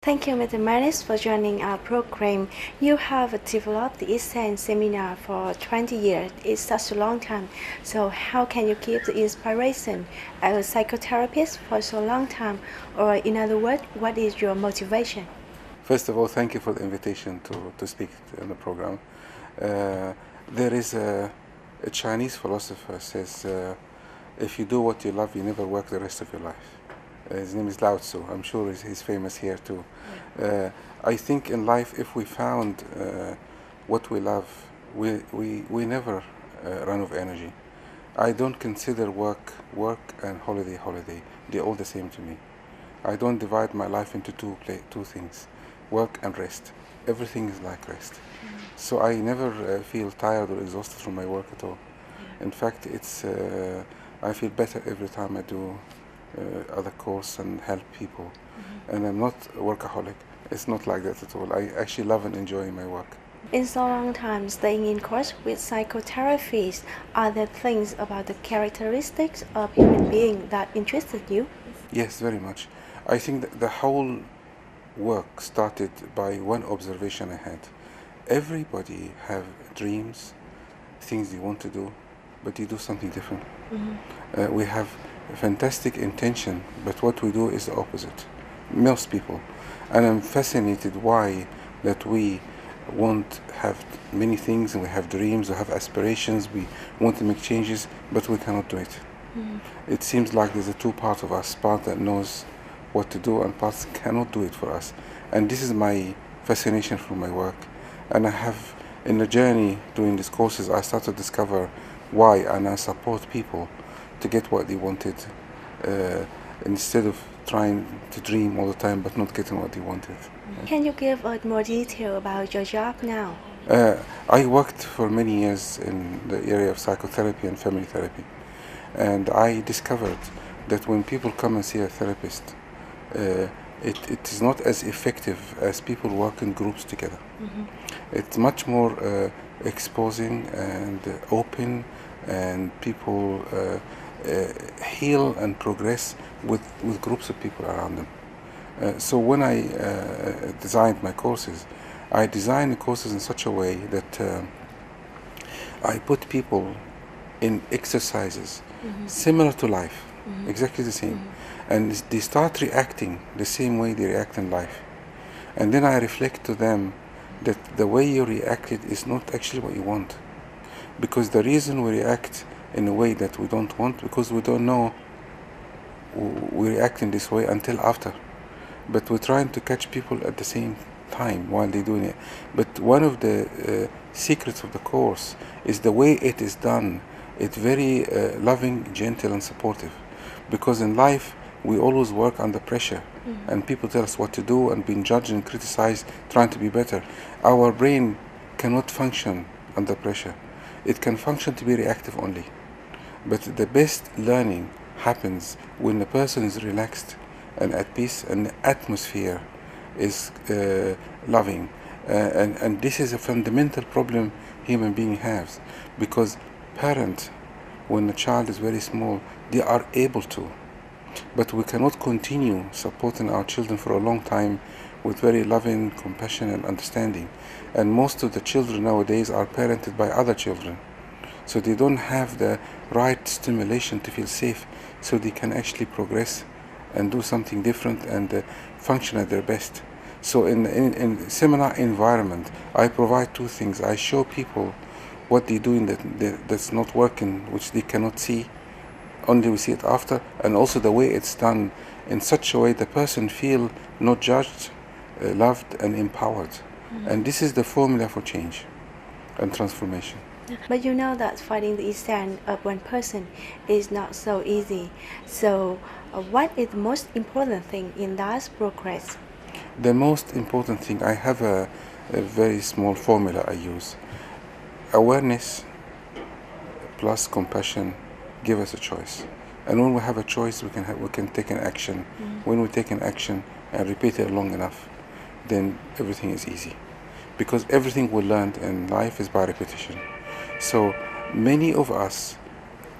Thank you, Mr. Menis, for joining our program. You have developed the Eastern seminar for 20 years. It's such a long time. So how can you keep the inspiration as a psychotherapist for so long time? Or in other words, what is your motivation? First of all, thank you for the invitation to speak on the program. There is a Chinese philosopher says, if you do what you love, you never work the rest of your life. His name is Lao Tzu. I'm sure he's famous here too. I think in life, if we found what we love, we never run out of energy. I don't consider work and holiday. They're all the same to me. I don't divide my life into two things, work and rest. Everything is like rest. So I never feel tired or exhausted from my work at all. In fact, I feel better every time I do other course and help people. And I'm not a workaholic. It's not like that at all. I actually love and enjoy my work. In so long time staying in course with psychotherapists, are there things about the characteristics of human being that interested you? Yes, very much. I think that the whole work started by one observation I had. Everybody have dreams, things they want to do, but they do something different. We have a fantastic intention, but what we do is the opposite. Most people. And I'm fascinated why that we want have many things, and we have dreams, we have aspirations, we want to make changes, but we cannot do it. It seems like there's a two part of us, part that knows what to do and parts cannot do it for us. And this is my fascination for my work. And I have, in the journey doing these courses, I started to discover why, and I support people to get what they wanted, instead of trying to dream all the time but not getting what they wanted. Can you give us more detail about your job now? I worked for many years in the area of psychotherapy and family therapy, and I discovered that when people come and see a therapist, it is not as effective as people work in groups together. It's much more exposing and open, and people heal and progress with groups of people around them. So when I designed my courses, I designed the courses in such a way that I put people in exercises similar to life, exactly the same. And they start reacting the same way they react in life. And then I reflect to them that the way you reacted is not actually what you want. Because the reason we react in a way that we don't want, because we don't know we react in this way until after. But we're trying to catch people at the same time while they're doing it. But one of the secrets of the course is the way it is done. It's very loving, gentle, and supportive. Because in life, we always work under pressure, and people tell us what to do and being judged and criticized, trying to be better. Our brain cannot function under pressure. It can function to be reactive only. But the best learning happens when the person is relaxed and at peace, and the atmosphere is loving. And this is a fundamental problem human being has, because parent, when the child is very small, they are able to. But we cannot continue supporting our children for a long time with very loving, compassion, and understanding. And most of the children nowadays are parented by other children. So they don't have the right stimulation to feel safe, so they can actually progress and do something different and function at their best. So in seminar environment, I provide two things. I show people what they're doing that's not working, which they cannot see. Only we see it after, and also the way it's done in such a way the person feel not judged, loved, and empowered. And this is the formula for change and transformation. But you know that finding the essence of one person is not so easy. So what is the most important thing in that progress? The most important thing, I have a very small formula I use. Awareness plus compassion give us a choice. And when we have a choice, we can take an action. When we take an action and repeat it long enough, then everything is easy. Because everything we learned in life is by repetition. So many of us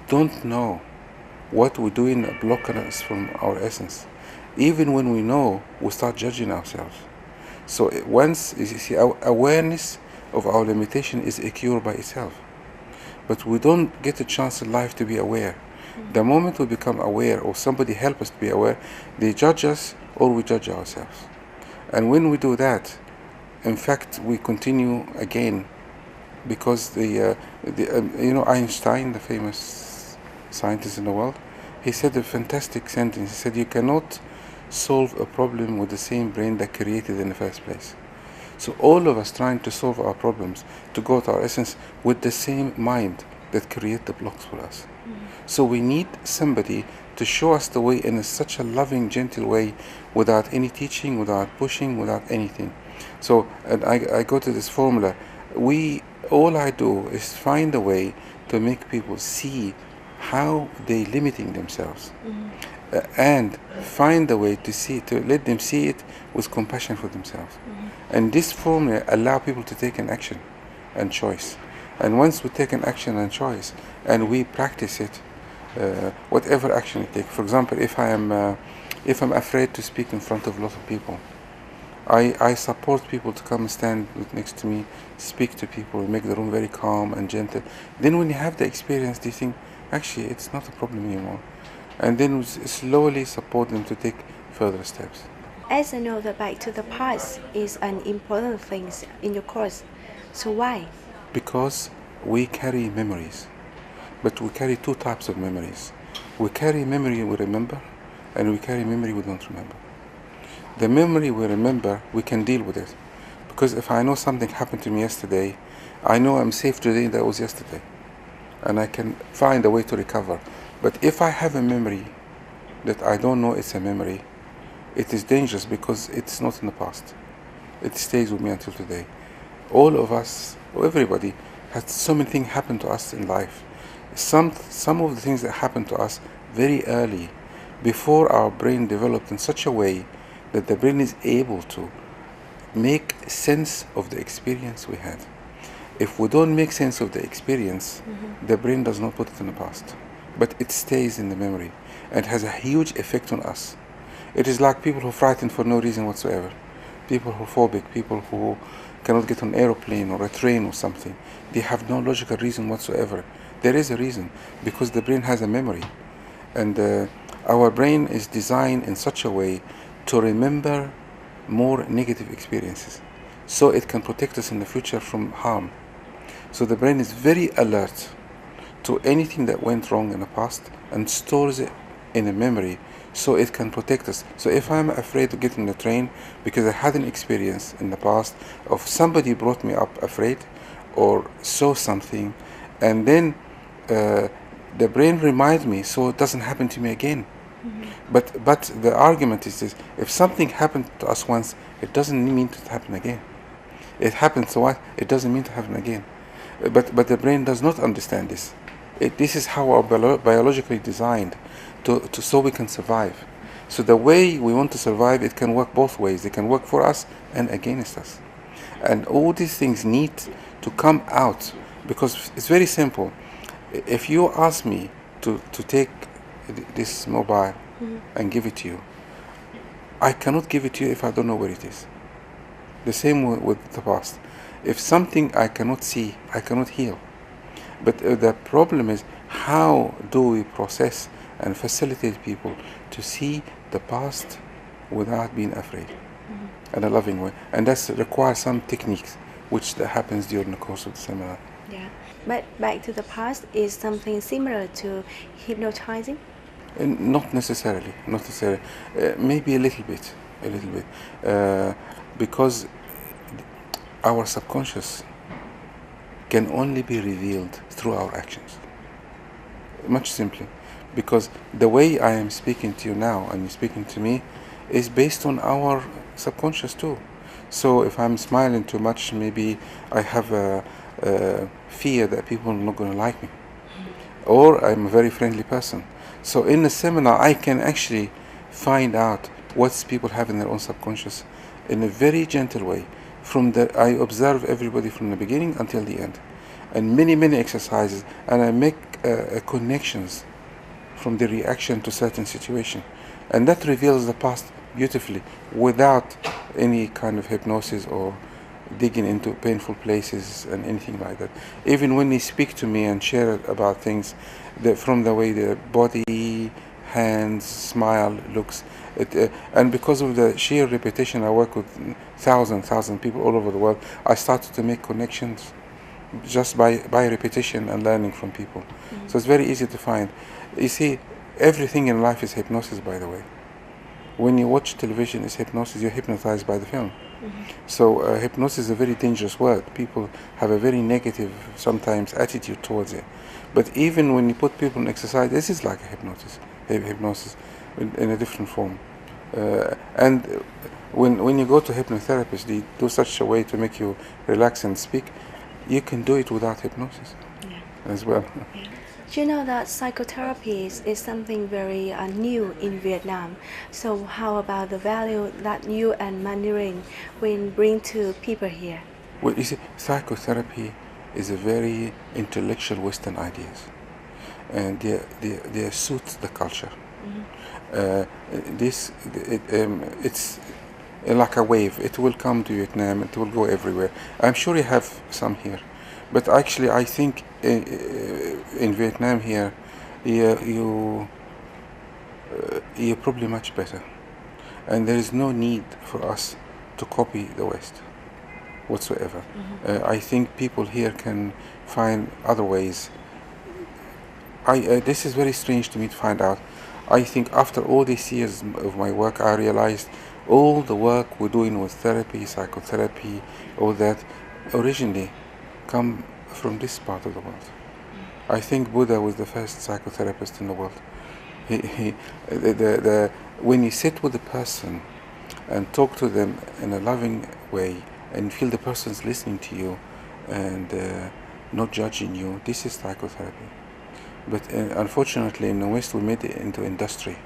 don't know what we're doing blocking us from our essence. Even when we know, we start judging ourselves. So once you see, our awareness of our limitation is a cure by itself. But we don't get a chance in life to be aware. The moment we become aware, or somebody help us to be aware, they judge us or we judge ourselves. And when we do that, in fact, we continue again, because Einstein, the famous scientist in the world, he said a fantastic sentence. He said, you cannot solve a problem with the same brain that created it in the first place. So all of us trying to solve our problems, to go to our essence with the same mind that create the blocks for us. So we need somebody to show us the way in such a loving, gentle way, without any teaching, without pushing, without anything. So, and I go to this formula. All I do is find a way to make people see how they limiting themselves, and find a way to let them see it with compassion for themselves. And this formula allow people to take an action and choice. And once we take an action and choice, and we practice it, whatever action we take. For example, if I'm afraid to speak in front of a lot of people, I support people to come and stand next to me, speak to people, make the room very calm and gentle. Then when you have the experience, you think, actually, it's not a problem anymore. And then we slowly support them to take further steps. As I know that back to the past is an important thing in your course. So why? Because we carry memories. But we carry two types of memories. We carry memory we remember, and we carry memory we don't remember. The memory we remember, we can deal with it. Because if I know something happened to me yesterday, I know I'm safe today, that was yesterday. And I can find a way to recover. But if I have a memory that I don't know it's a memory, it is dangerous, because it's not in the past. It stays with me until today. All of us, or everybody, has so many things happen to us in life. Some of the things that happened to us very early, before our brain developed in such a way that the brain is able to make sense of the experience we had. If we don't make sense of the experience, the brain does not put it in the past, but it stays in the memory and has a huge effect on us. It is like people who are frightened for no reason whatsoever, people who are phobic, people who cannot get on an aeroplane or a train or something. They have no logical reason whatsoever. There is a reason, because the brain has a memory, and our brain is designed in such a way to remember more negative experiences, so it can protect us in the future from harm. So the brain is very alert to anything that went wrong in the past and stores it in a memory, so it can protect us. So if I'm afraid to get in the train because I had an experience in the past of somebody brought me up afraid or saw something, and then the brain reminds me, so it doesn't happen to me again. But the argument is this: if something happened to us once, it doesn't mean to happen again. It happened to us, it doesn't mean to happen again. But the brain does not understand this. This is how our biologically designed so we can survive. So the way we want to survive, it can work both ways. It can work for us and against us. And all these things need to come out, because it's very simple. If you ask me to take this mobile and give it to you, I cannot give it to you if I don't know where it is. The same with the past. If something I cannot see, I cannot heal. But the problem is, how do we process and facilitate people to see the past without being afraid, in a loving way? And that requires some techniques, which that happens during the course of the seminar. Yeah, but back to the past is something similar to hypnotizing? Not necessarily, maybe a little bit, because our subconscious can only be revealed through our actions. Much simply, because the way I am speaking to you now and you're speaking to me is based on our subconscious too. So if I'm smiling too much, maybe I have a fear that people are not going to like me, or I'm a very friendly person. So in the seminar, I can actually find out what people have in their own subconscious in a very gentle way. I observe everybody from the beginning until the end, and many exercises, and I make connections from the reaction to certain situation. and that reveals the past beautifully without any kind of hypnosis or digging into painful places and anything like that. Even when they speak to me and share about things, from the way the body, hands, smile looks, and because of the sheer repetition, I work with thousand people all over the world. I started to make connections just by repetition and learning from people. So it's very easy to find. You see, everything in life is hypnosis, by the way. When you watch television, it's hypnosis. You're hypnotized by the film. So hypnosis is a very dangerous word. People have a very negative, sometimes, attitude towards it. But even when you put people in exercise, this is like a hypnosis in a different form. And when you go to hypnotherapists, they do such a way to make you relax and speak. You can do it without hypnosis as well. You know that psychotherapy is something very new in Vietnam. So how about the value that you and Mandarin will bring to people here? Well, you see, psychotherapy is a very intellectual Western ideas, and they suit the culture. It's like a wave. It will come to Vietnam. It will go everywhere. I'm sure you have some here, but actually, I think in Vietnam here, you're probably much better, and there is no need for us to copy the West whatsoever. I think people here can find other ways. This is very strange to me to find out. I think after all these years of my work, I realized all the work we're doing with therapy, psychotherapy, all that, originally come from this part of the world. I think Buddha was the first psychotherapist in the world. When you sit with a person and talk to them in a loving way and feel the person's listening to you and not judging you, this is psychotherapy. But unfortunately in the West we made it into industry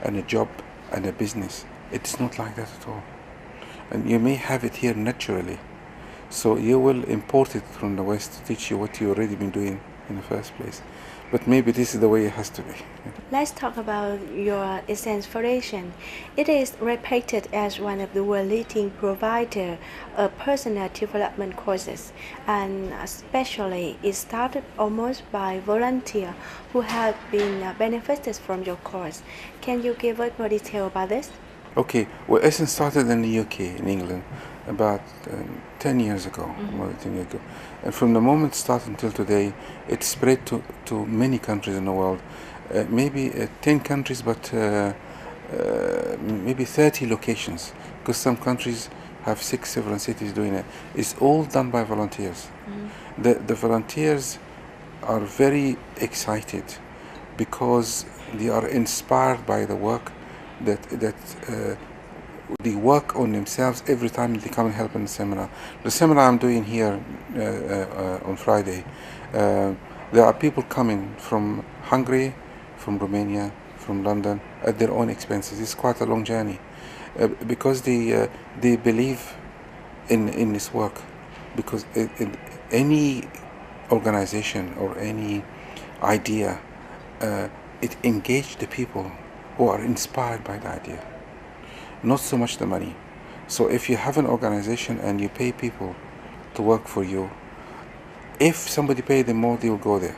and a job and a business. It's not like that at all. And you may have it here naturally. So you will import it from the West to teach you what you already been doing in the first place. But maybe this is the way it has to be. Let's talk about your Essence Foundation. It is reputed as one of the world leading provider of personal development courses, and especially it started almost by volunteers who have been benefited from your course. Can you give us more detail about this? Okay, well, Essence started in the UK, in England, about 10 years ago, more than 10 years ago. And from the moment it started until today, it spread to many countries in the world. Maybe 10 countries, but maybe 30 locations, because some countries have 6, 7 cities doing it. It's all done by volunteers. The volunteers are very excited because they are inspired by the work that they work on themselves every time they come and help in the seminar. The seminar I'm doing here on Friday, there are people coming from Hungary, from Romania, from London at their own expenses. It's quite a long journey because they believe in this work. Because in any organization or any idea, it engages the people who are inspired by the idea, not so much the money. So if you have an organization and you pay people to work for you, if somebody pays them more, they will go there.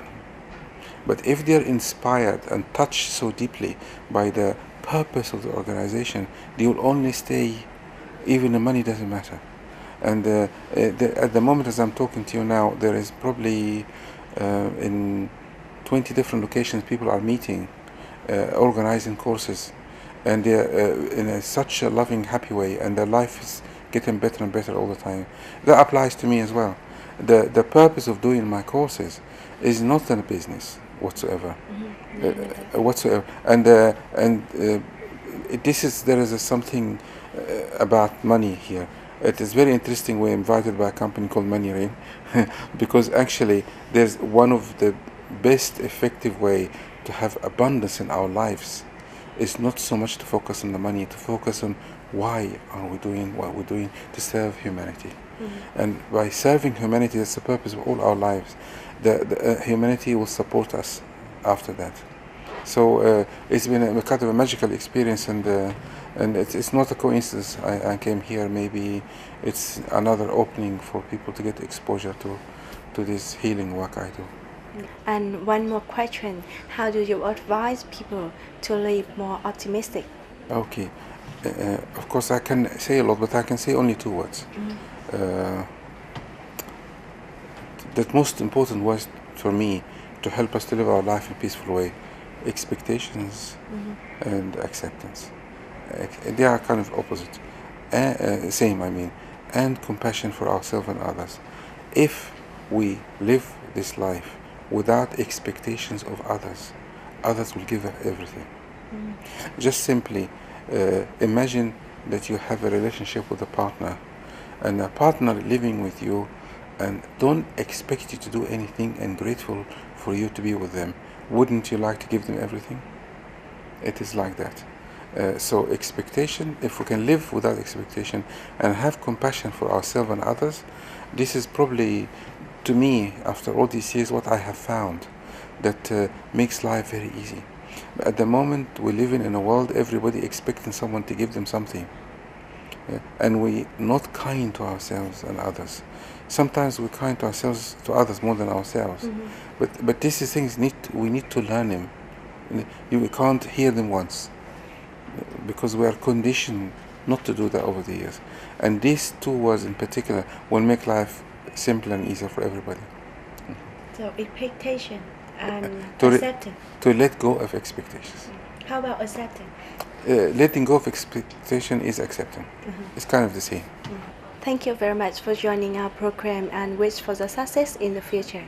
But if they're inspired and touched so deeply by the purpose of the organization, they will only stay, even the money doesn't matter. And at the moment as I'm talking to you now, there is probably in 20 different locations people are meeting, organizing courses, and they're in such a loving, happy way, and their life is getting better and better all the time. That applies to me as well. The purpose of doing my courses is not a business whatsoever, whatsoever. And there is something about money here. It is very interesting. We're invited by a company called Money Rain because actually there's one of the best effective way to have abundance in our lives is not so much to focus on the money, to focus on why are we doing what we're doing, to serve humanity. And by serving humanity, that's the purpose of all our lives. The humanity will support us after that. So it's been a kind of a magical experience, and it's not a coincidence. I came here. Maybe it's another opening for people to get exposure to this healing work I do. And one more question, how do you advise people to live more optimistic? Okay. Of course, I can say a lot, but I can say only 2 words. The most important was for me to help us to live our life in a peaceful way: expectations and acceptance. They are kind of opposite. Same, I mean, and compassion for ourselves and others. If we live this life without expectations of others, others will give us everything. Just simply imagine that you have a relationship with a partner, and a partner living with you, and don't expect you to do anything, and grateful for you to be with them. Wouldn't you like to give them everything? It is like that. So expectation, if we can live without expectation and have compassion for ourselves and others, this is probably, to me, after all these years, what I have found that makes life very easy. At the moment we live in a world, everybody expecting someone to give them something, and we not kind to ourselves and others. Sometimes we're kind to ourselves, to others more than ourselves. But these things we need to learn them. We can't hear them once, because we are conditioned not to do that over the years. And these 2 words in particular will make life simpler and easier for everybody. So expectation and To acceptance. To let go of expectations. How about acceptance? Letting go of expectation is accepting. It's kind of the same. Thank you very much for joining our program, and wish for the success in the future.